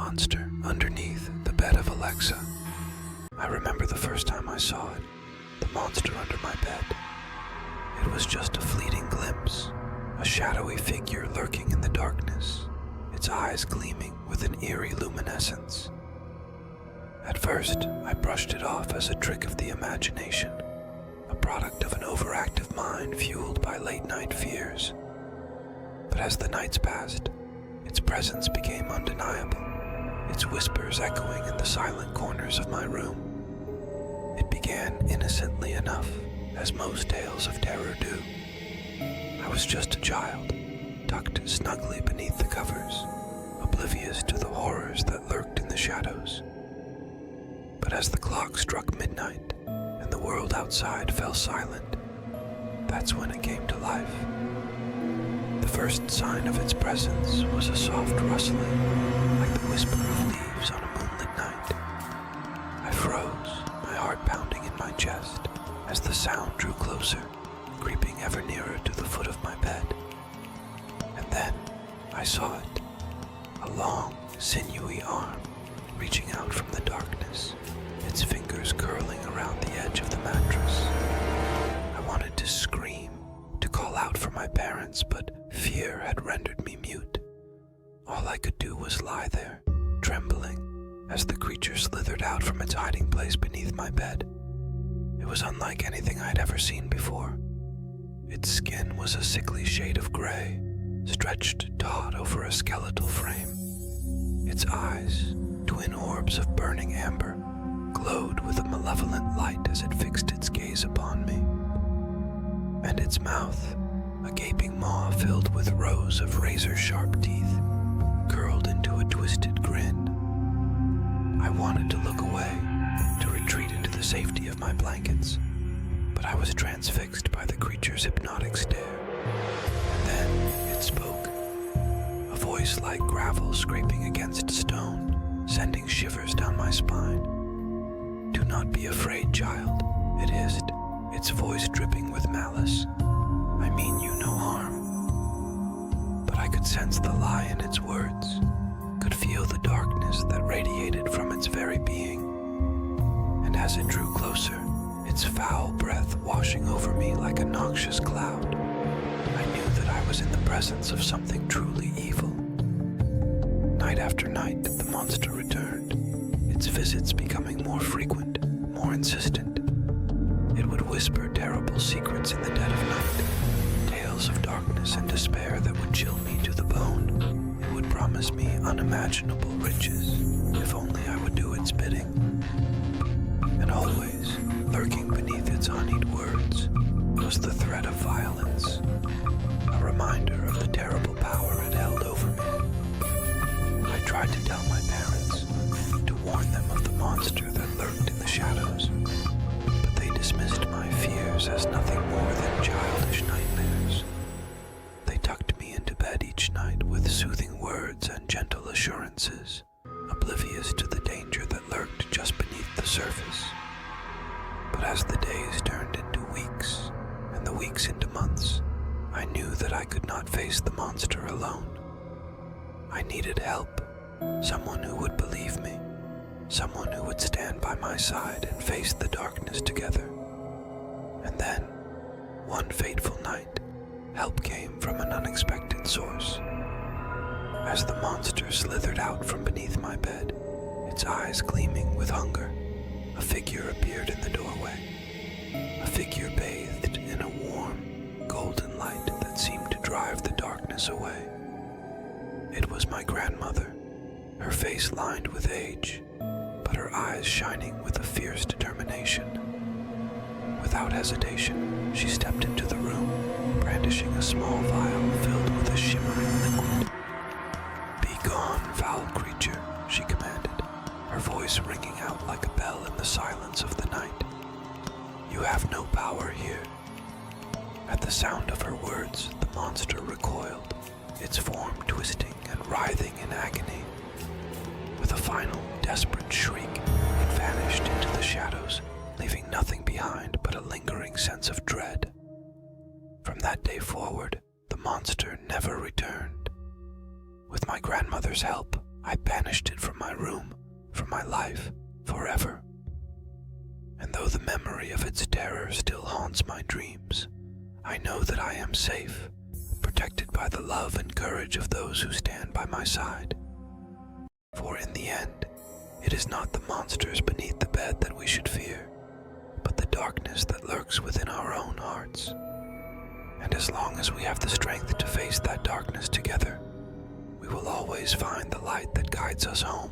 monster underneath the bed of Alexa. I remember the first time I saw it, the monster under my bed. It was just a fleeting glimpse, a shadowy figure lurking in the darkness, its eyes gleaming with an eerie luminescence. At first, I brushed it off as a trick of the imagination, a product of an overactive mind fueled by late-night fears. But as the nights passed, its presence became undeniable, its whispers echoing in the silent corners of my room. It began innocently enough, as most tales of terror do. I was just a child, tucked snugly beneath the covers, oblivious to the horrors that lurked in the shadows. But as the clock struck midnight and the world outside fell silent, that's when it came to life. The first sign of its presence was a soft rustling, like the whisper of leaves on a moonlit night. I froze, my heart pounding in my chest, as the sound drew closer, creeping ever nearer to the foot of my bed. And then I saw it, a long, sinewy arm reaching out from the darkness, its fingers curling around the edge of the mattress. I wanted to scream, to call out for my parents, but fear had rendered me mute. All I could do was lie there, trembling, as the creature slithered out from its hiding place beneath my bed. It was unlike anything I'd ever seen before. Its skin was a sickly shade of gray, stretched taut over a skeletal frame. Its eyes, twin orbs of burning amber, glowed with a malevolent light as it fixed its gaze upon me. And its mouth, a gaping maw filled with rows of razor-sharp teeth, curled into a twisted grin. I wanted to look away, to retreat into the safety of my blankets, but I was transfixed by the creature's hypnotic stare. And then it spoke, a voice like gravel scraping against stone, sending shivers down my spine. "Do not be afraid, child," it hissed, its voice dripping with malice. "I mean you no harm." But I could sense the lie in its words, could feel the darkness that radiated from its very being. And as it drew closer, its foul breath washing over me like a noxious cloud, I knew that I was in the presence of something truly evil. Night after night, the monster returned, its visits becoming more frequent, more insistent. It would whisper terrible secrets in the dead of night, tales of darkness and despair that would chill me to the bone. It would promise me unimaginable riches, if only I would do its bidding. And always, lurking beneath its honeyed words, was the threat of violence, a reminder of the terrible power it held over me. I tried to tell my parents, to warn them of the monster that lurked in the shadows, but they dismissed my fears as nothing more than childish nightmares. They tucked me into bed each night with soothing words and gentle assurances, oblivious to the danger that lurked just beneath the surface. But as the days turned into weeks, and the weeks into months, I knew that I could not face the monster alone. I needed help, someone who would believe me, someone who would stand by my side and face the darkness together. And then, one fateful night, help came from an unexpected source. As the monster slithered out from beneath my bed, its eyes gleaming with hunger, a figure appeared in the doorway, a figure bathed in a warm, golden light that seemed to drive the darkness away. It was my grandmother, her face lined with age, but her eyes shining with a fierce determination. Without hesitation, she stepped into the room, brandishing a small vial filled with a shimmering liquid. "Be gone, foul creature," she commanded, her voice ringing out like a bell in the silence of the night. "You have no power here." At the sound of her words, the monster recoiled, its form twisting and writhing in agony. With a final, desperate shriek, it vanished into the shadows, leaving nothing behind but a lingering sense of dread. From that day forward, the monster never returned. With my grandmother's help, I banished it from my room, from my life, forever. And though the memory of its terror still haunts my dreams, I know that I am safe, protected by the love and courage of those who stand by my side. For in the end, it is not the monsters beneath the bed that we should fear, but the darkness that lurks within our own hearts. And as long as we have the strength to face that darkness together, we will always find the light that guides us home.